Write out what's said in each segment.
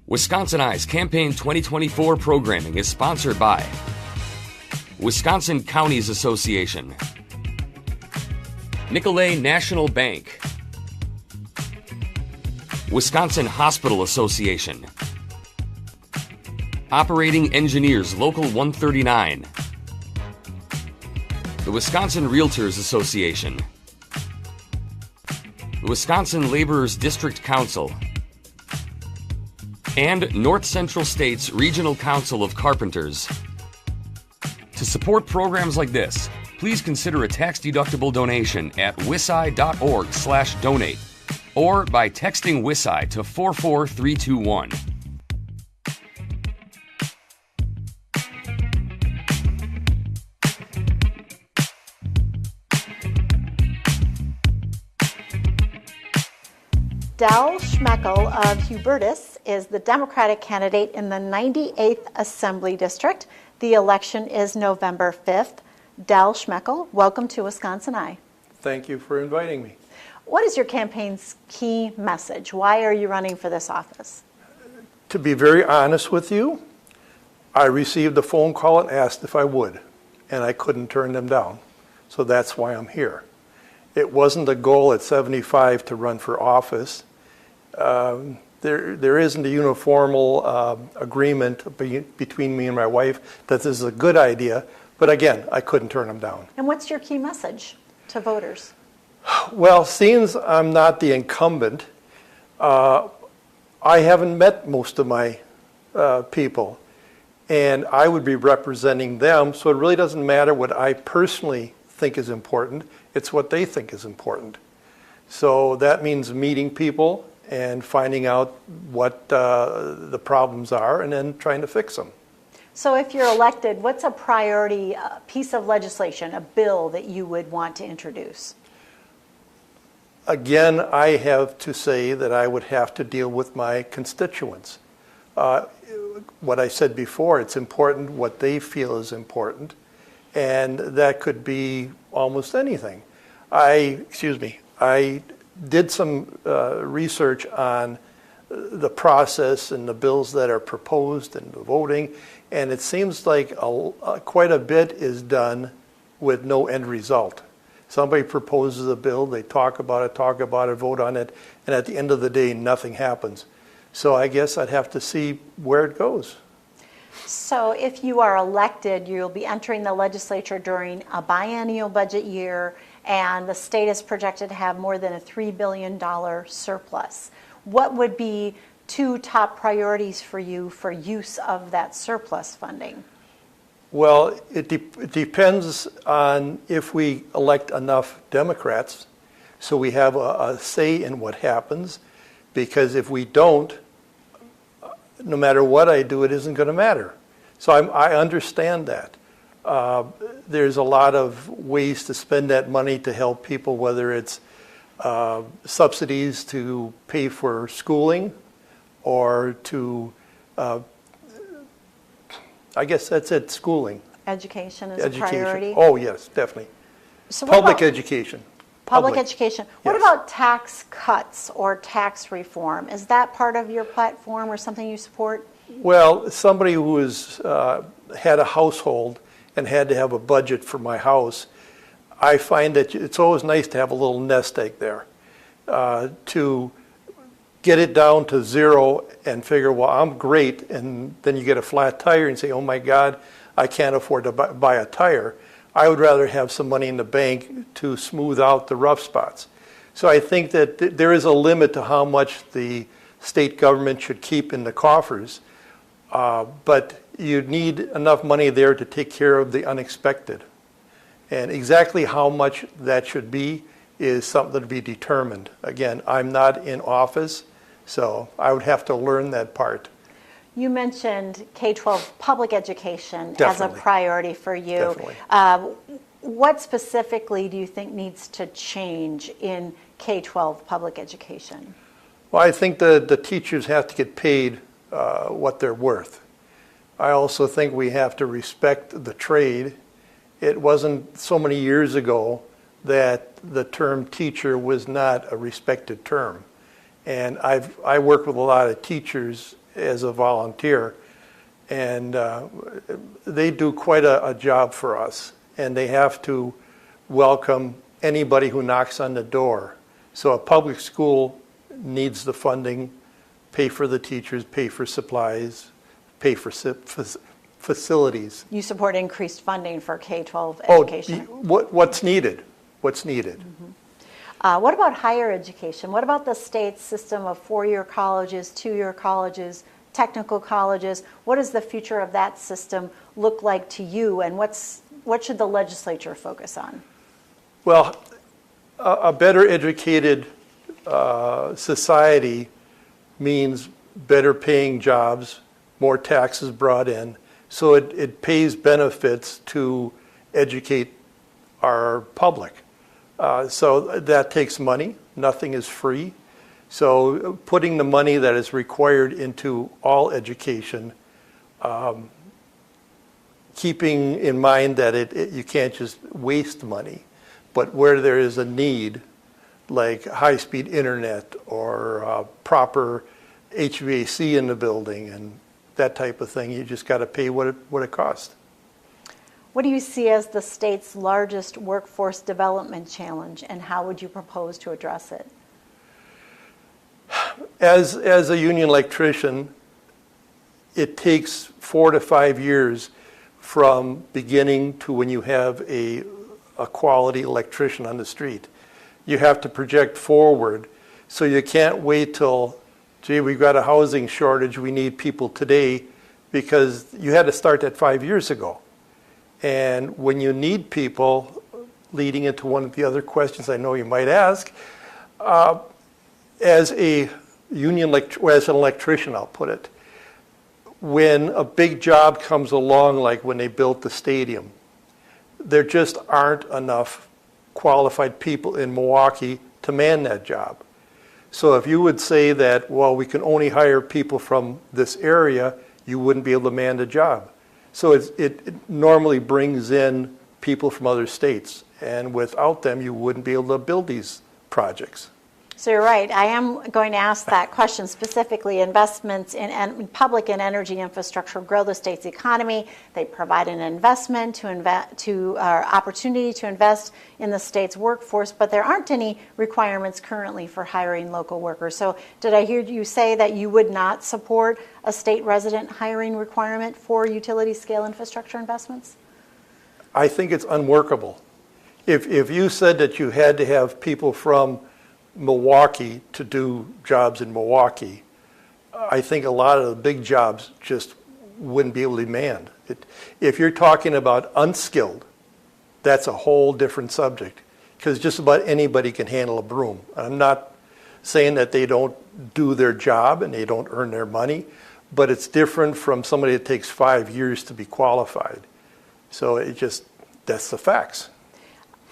WisconsinEye's Campaign 2024 programming is sponsored by Wisconsin Counties Association, Nicolet National Bank, Wisconsin Hospital Association, Operating Engineers Local 139, the Wisconsin Realtors Association, the Wisconsin Laborers District Council, and North Central State's Regional Council of Carpenters. To support programs like this, please consider a tax-deductible donation at wiseye.org/donate or by texting WisCI to 44321. Del Schmechel of Hubertus is the Democratic candidate in the 98th Assembly District. The election is November 5th. Del Schmechel, welcome to WisconsinEye. Thank you for inviting me. What is your campaign's key message? Why are you running for this office? To be very honest with you, I received a phone call and asked if I would, and I couldn't turn them down. So that's why I'm here. It wasn't a goal at 75 to run for office. There isn't a uniform agreement between me and my wife that this is a good idea, but again, I couldn't turn them down. And what's your key message to voters? Well, since I'm not the incumbent, I haven't met most of my people, and I would be representing them, so it really doesn't matter what I personally think is important, it's what they think is important. So that means meeting people and finding out what the problems are and then trying to fix them. So if you're elected, what's a priority piece of legislation, a bill that you would want to introduce? Again, I have to say that I would have to deal with my constituents. What I said before, it's important what they feel is important, and that could be almost anything. I did some research on the process and the bills that are proposed and the voting, and it seems like quite a bit is done with no end result. Somebody proposes a bill, they talk about it, vote on it, and at the end of the day, nothing happens. So I guess I'd have to see where it goes. So if you are elected, you'll be entering the legislature during a biennial budget year, and the state is projected to have more than a $3 billion surplus. What would be two top priorities for you for use of that surplus funding? Well, it depends on if we elect enough Democrats so we have a say in what happens, because if we don't, no matter what I do, it isn't going to matter. So I understand that. There's a lot of ways to spend that money to help people, whether it's subsidies to pay for schooling or to, I guess that's it, schooling. Education is a priority? Oh, yes, definitely. So Public education. Public education. What Yes. about tax cuts or tax reform? Is that part of your platform or something you support? Well, somebody who had a household and had to have a budget for my house, I find that it's always nice to have a little nest egg there to get it down to zero and figure, well, I'm great, and then you get a flat tire and say, oh my God, I can't afford to buy a tire. I would rather have some money in the bank to smooth out the rough spots. So I think that there is a limit to how much the state government should keep in the coffers, but you need enough money there to take care of the unexpected. And exactly how much that should be is something to be determined. Again, I'm not in office, so I would have to learn that part. You mentioned K-12 public education Definitely. as a priority for you. Definitely. What specifically do you think needs to change in K-12 public education? Well, I think the teachers have to get paid what they're worth. I also think we have to respect the trade. It wasn't so many years ago that the term teacher was not a respected term. And I work with a lot of teachers, as a volunteer, and they do quite a job for us, and they have to welcome anybody who knocks on the door. So a public school needs the funding, pay for the teachers, pay for supplies, pay for facilities. You support increased funding for K-12 Oh, education. what's needed? What's needed? What about higher education? What about the state's system of four-year colleges, two-year colleges, technical colleges? What does the future of that system look like to you, and what should the legislature focus on? Well, a better educated society means better paying jobs, more taxes brought in, so it pays benefits to educate our public. So that takes money. Nothing is free. So putting the money that is required into all education, keeping in mind that you can't just waste money, but where there is a need, like high-speed internet or proper HVAC in the building and that type of thing, you just got to pay what it costs. What do you see as the state's largest workforce development challenge, and how would you propose to address it? As a union electrician, it takes 4 to 5 years from beginning to when you have a quality electrician on the street. You have to project forward, so you can't wait till, gee, we've got a housing shortage, we need people today, because you had to start that 5 years ago. And when you need people, leading into one of the other questions I know you might ask, as an electrician, I'll put it, when a big job comes along, like when they built the stadium, there just aren't enough qualified people in Milwaukee to man that job. So if you would say that, well, we can only hire people from this area, you wouldn't be able to man the job. So it normally brings in people from other states, and without them, you wouldn't be able to build these projects. So you're right. I am going to ask that question specifically. Investments in public and energy infrastructure grow the state's economy. They provide an investment opportunity to invest in the state's workforce, but there aren't any requirements currently for hiring local workers. So did I hear you say that you would not support a state resident hiring requirement for utility scale infrastructure investments? I think it's unworkable. If you said that you had to have people from Milwaukee to do jobs in Milwaukee, I think a lot of the big jobs just wouldn't be able to be manned. If you're talking about unskilled, that's a whole different subject, because just about anybody can handle a broom. I'm not saying that they don't do their job and they don't earn their money, but it's different from somebody that takes 5 years to be qualified. So that's the facts.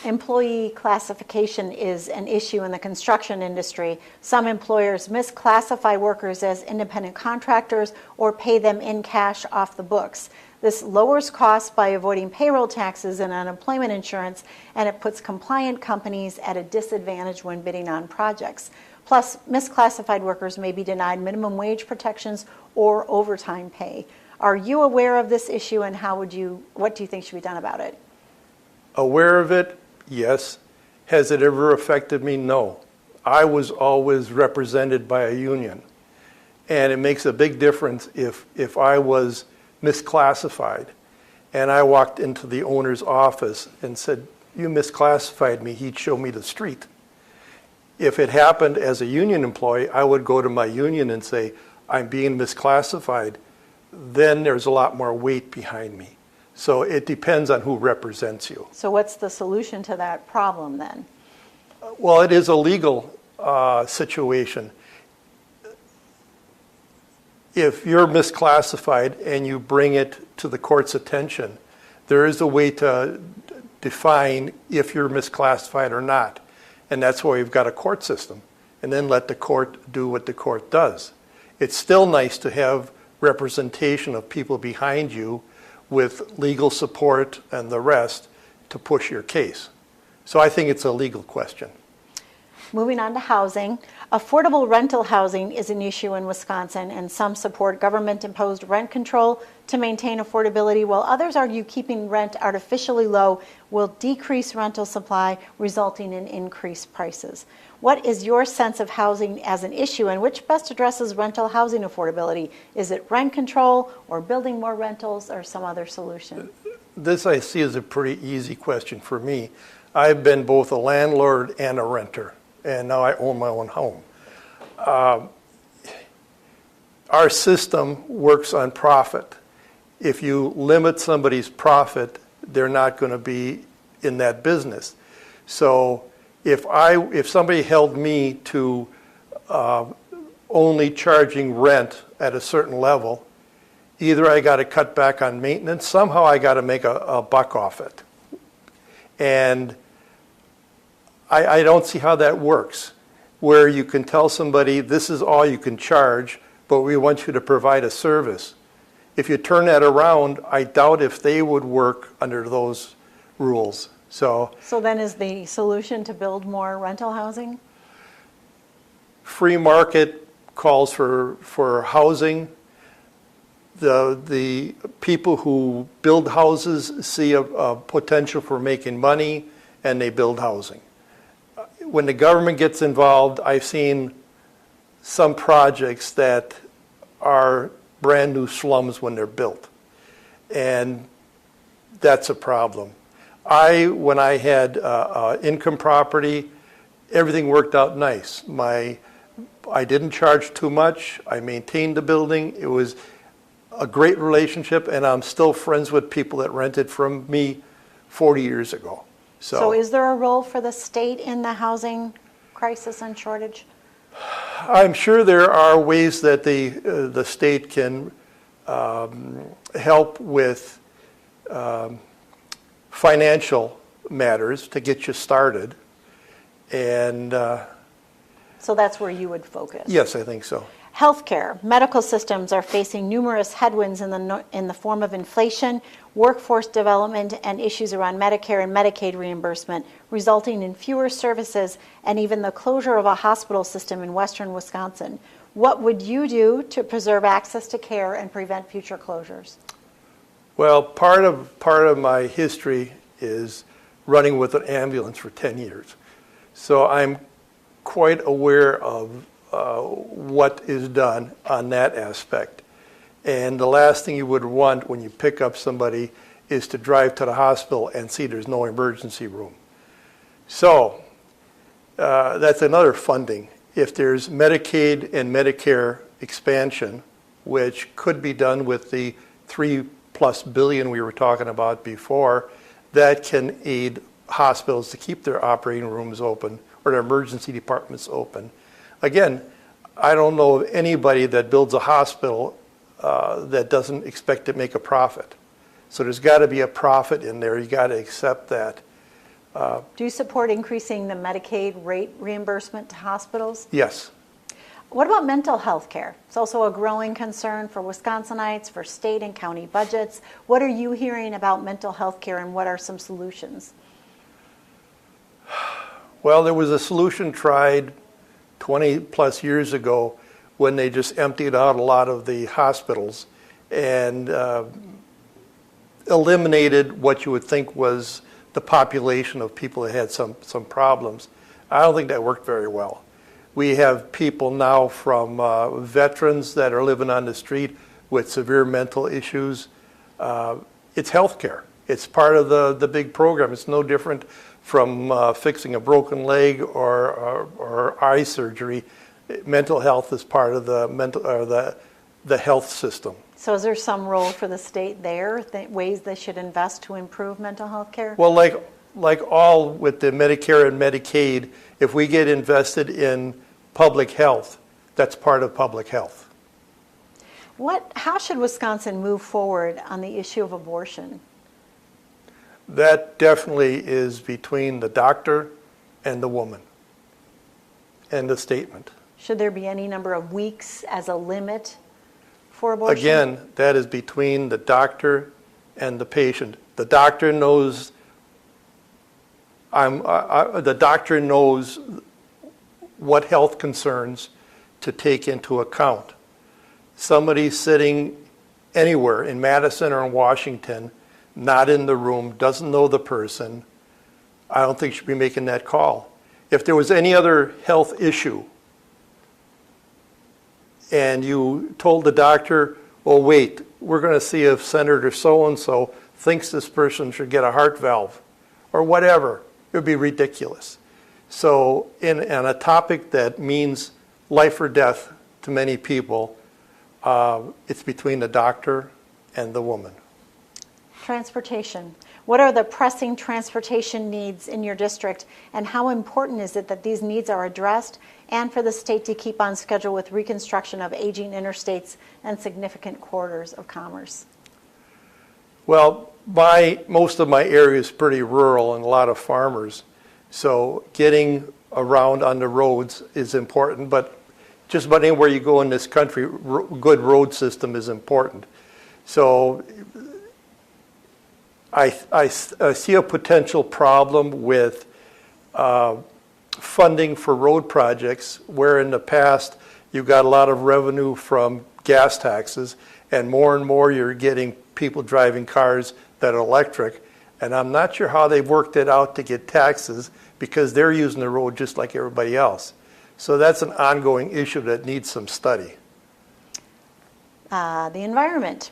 Employee classification is an issue in the construction industry. Some employers misclassify workers as independent contractors or pay them in cash off the books. This lowers costs by avoiding payroll taxes and unemployment insurance, and it puts compliant companies at a disadvantage when bidding on projects. Plus, misclassified workers may be denied minimum wage protections or overtime pay. Are you aware of this issue, and what do you think should be done about it? Aware of it? Yes. Has it ever affected me? No. I was always represented by a union. And it makes a big difference if I was misclassified and I walked into the owner's office and said, you misclassified me, he'd show me the street. If it happened as a union employee, I would go to my union and say, I'm being misclassified. Then there's a lot more weight behind me. So it depends on who represents you. So what's the solution to that problem then? Well, it is a legal situation. If you're misclassified and you bring it to the court's attention, there is a way to define if you're misclassified or not. And that's why we've got a court system. And then let the court do what the court does. It's still nice to have representation of people behind you with legal support and the rest to push your case. So I think it's a legal question. Moving on to housing. Affordable rental housing is an issue in Wisconsin, and some support government-imposed rent control to maintain affordability, while others argue keeping rent artificially low will decrease rental supply, resulting in increased prices. What is your sense of housing as an issue, and which best addresses rental housing affordability? Is it rent control, or building more rentals, or some other solution? This I see as a pretty easy question for me. I've been both a landlord and a renter, and now I own my own home. Our system works on profit. If you limit somebody's profit, they're not going to be in that business. So if somebody held me to only charging rent at a certain level, either I got to cut back on maintenance, somehow I got to make a buck off it. And I don't see how that works, where you can tell somebody this is all you can charge, but we want you to provide a service. If you turn that around, I doubt if they would work under those rules. So then is the solution to build more rental housing? Free market calls for housing. The people who build houses see a potential for making money, and they build housing. When the government gets involved, I've seen some projects that are brand new slums when they're built, and that's a problem. When I had income property, everything worked out nice. I didn't charge too much. I maintained the building. It was a great relationship, and I'm still friends with people that rented from me 40 years ago. So is there a role for the state in the housing crisis and shortage? I'm sure there are ways that the state can help with financial matters to get you started. And so that's where you would focus? Yes, I think so. Healthcare. Medical systems are facing numerous headwinds in the form of inflation, workforce development, and issues around Medicare and Medicaid reimbursement, resulting in fewer services and even the closure of a hospital system in western Wisconsin. What would you do to preserve access to care and prevent future closures? Well, part of my history is running with an ambulance for 10 years. So I'm quite aware of what is done on that aspect. And the last thing you would want when you pick up somebody is to drive to the hospital and see there's no emergency room. So that's another funding. If there's Medicaid and Medicare expansion, which could be done with the $3+ billion we were talking about before, that can aid hospitals to keep their operating rooms open or their emergency departments open. Again, I don't know of anybody that builds a hospital that doesn't expect to make a profit. So there's got to be a profit in there. You got to accept that. Do you support increasing the Medicaid rate reimbursement to hospitals? Yes. What about mental health care? It's also a growing concern for Wisconsinites, for state and county budgets. What are you hearing about mental health care, and what are some solutions? Well, there was a solution tried 20 plus years ago when they just emptied out a lot of the hospitals and eliminated what you would think was the population of people that had some problems. I don't think that worked very well. We have people now from veterans that are living on the street with severe mental issues. It's healthcare. It's part of the big program. It's no different from fixing a broken leg or eye surgery. Mental health is part of the health system. So is there some role for the state there, ways they should invest to improve mental health care? Well, like all with the Medicare and Medicaid, if we get invested in public health, that's part of public health. How should Wisconsin move forward on the issue of abortion? That definitely is between the doctor and the woman. End of statement. Should there be any number of weeks as a limit for abortion? Again, that is between the doctor and the patient. The doctor knows. The doctor knows what health concerns to take into account. Somebody sitting anywhere in Madison or in Washington, not in the room, doesn't know the person, I don't think should be making that call. If there was any other health issue and you told the doctor, well, wait, we're going to see if Senator so-and-so thinks this person should get a heart valve or whatever, it would be ridiculous. So on a topic that means life or death to many people, it's between the doctor and the woman. Transportation. What are the pressing transportation needs in your district, and how important is it that these needs are addressed and for the state to keep on schedule with reconstruction of aging interstates and significant corridors of commerce? Well, most of my area is pretty rural and a lot of farmers, so getting around on the roads is important, but just about anywhere you go in this country, good road system is important. So I see a potential problem with funding for road projects where in the past you got a lot of revenue from gas taxes, and more you're getting people driving cars that are electric, and I'm not sure how they've worked it out to get taxes because they're using the road just like everybody else. So that's an ongoing issue that needs some study. The environment.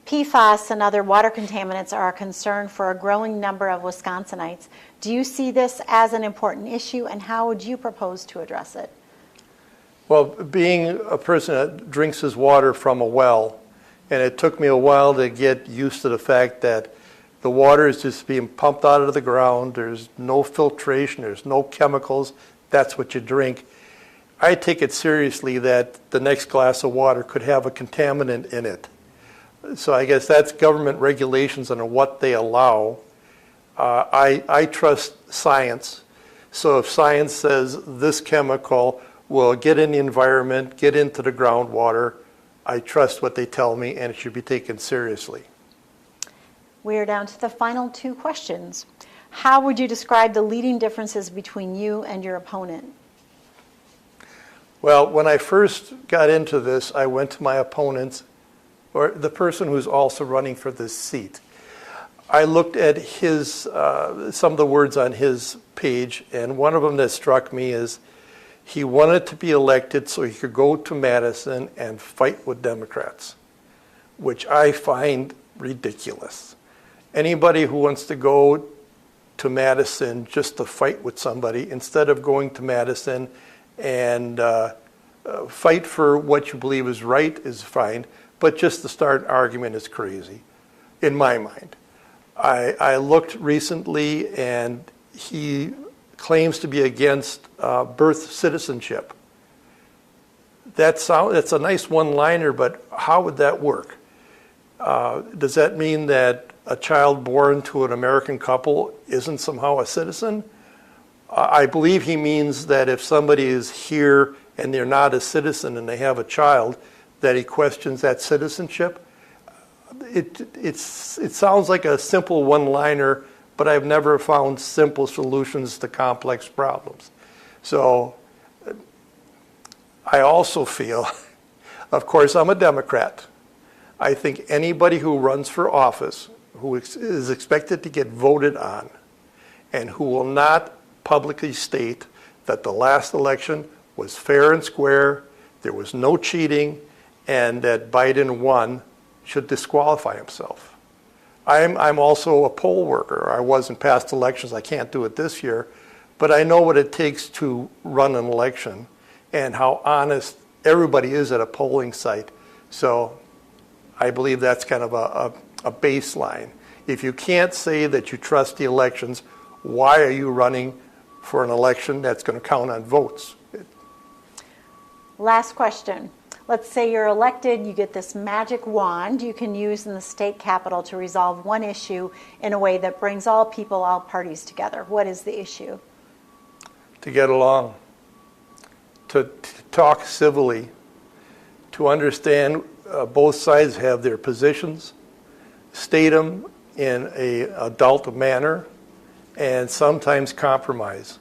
PFAS and other water contaminants are a concern for a growing number of Wisconsinites. Do you see this as an important issue, and how would you propose to address it? Well, being a person that drinks his water from a well, and it took me a while to get used to the fact that the water is just being pumped out of the ground, there's no filtration, there's no chemicals, that's what you drink. I take it seriously that the next glass of water could have a contaminant in it. So I guess that's government regulations on what they allow. I trust science. So if science says this chemical will get in the environment, get into the groundwater, I trust what they tell me, and it should be taken seriously. We are down to the final two questions. How would you describe the leading differences between you and your opponent? Well, when I first got into this, I went to my opponents, or the person who's also running for this seat. I looked at his some of the words on his page, and one of them that struck me is he wanted to be elected so he could go to Madison and fight with Democrats, which I find ridiculous. Anybody who wants to go to Madison just to fight with somebody instead of going to Madison and fight for what you believe is right is fine, but just to start an argument is crazy, in my mind. I looked recently, and he claims to be against birth citizenship. That's a nice one-liner, but how would that work? Does that mean that a child born to an American couple isn't somehow a citizen? I believe he means that if somebody is here and they're not a citizen and they have a child, that he questions that citizenship. It sounds like a simple one-liner, but I've never found simple solutions to complex problems. So I also feel, of course, I'm a Democrat. I think anybody who runs for office, who is expected to get voted on, and who will not publicly state that the last election was fair and square, there was no cheating, and that Biden won, should disqualify himself. I'm also a poll worker. I was in past elections. I can't do it this year, but I know what it takes to run an election and how honest everybody is at a polling site. So I believe that's kind of a baseline. If you can't say that you trust the elections, why are you running for an election that's going to count on votes? Last question. Let's say you're elected, you get this magic wand you can use in the state capitol to resolve one issue in a way that brings all people, all parties together. What is the issue? To get along, to talk civilly, to understand both sides have their positions, state them in an adult manner, and sometimes compromise.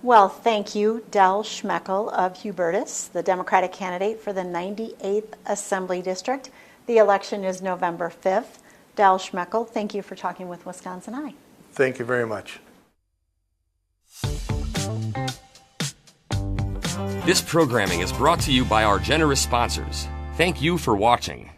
Well, thank you, Del Schmechel of Hubertus, the Democratic candidate for the 98th Assembly District. The election is November 5th. Del Schmechel, thank you for talking with WisconsinEye. Thank you very much. This programming is brought to you by our generous sponsors. Thank you for watching.